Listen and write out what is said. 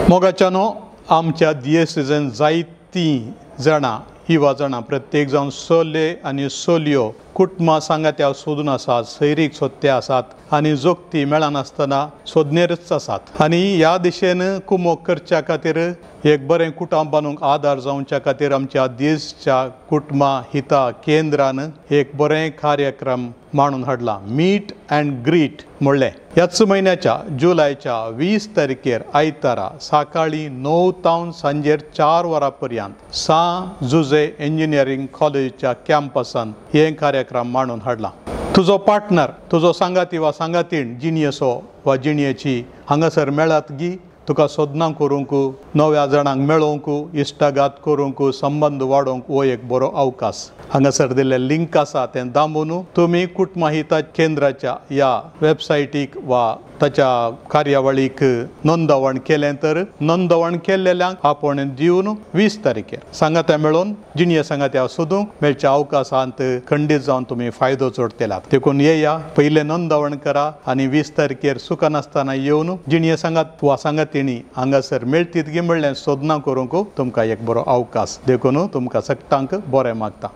मोगाच्यानो आमच्या दियेसीजन जायतीं जाणां युवा जाणां प्रत्येक जावन सोले आनी सोलयो कुटुंबां सांगात्या सोदून आसात, सैरीक सोदते आसात आनी जोगती मेळनासतना सोदनेरच आसात आनी ह्या दिशेन कुमोग करच्या खातीर एक बरें कुटुंब बांदूंक आदार जावच्या खातीर आमच्या दिसच्या कुटुंबां हिता केंद्रान एक बरें कार्यक्रम मांडून हाडला. मीट अँड ग्रीट म्हणलें. ह्याच म्हयन्याच्या जुलायच्या 20 तारखेर आयतारा सकाळीं 9 तावन सांजेर 4 वरां पर्यंत सा जुजे इंजिनियरींग कॉलेजच्या कॅम्पसान हे कार्यक्रम मांडून हाडला. तुजो पार्टनर, तुजो सांगाती वा सांगातीण जिणेचो वा जिणेची हांगासर मेळत गी तुका सोदनां करूंक, नव्या जाणांक मेळोवंक, इश्टाघात करूंक, संबंद वाडोवंक हो एक बरो अवकाश. हांगासर दिल्लें लिंक आसा तें दामून तुमी कुटुंब हिता केंद्राच्या ह्या वेबसायटीक वा ताच्या कार्यावळीक नोंदवण केलें तर नोंदवण केल्लेल्यांक आपण दिवन 20 तारखेर सांगात्या मेळोवन जिणें सांगात्या सोदूंक मेळच्या अवकाशांत खंडीत जावन तुमी फायदो जोडटेलात. देखून येया, पयलें नोंदवण करा आनी 20 तारखेर सुखानासतना येवन जिणें सांगात वा सांगातिणी हांगासर मेळटीत गी म्हणलें सोदनां करूंक तुमकां एक बरो अवकाश. देखून तुमकां सगळ्यांक बरें मागता.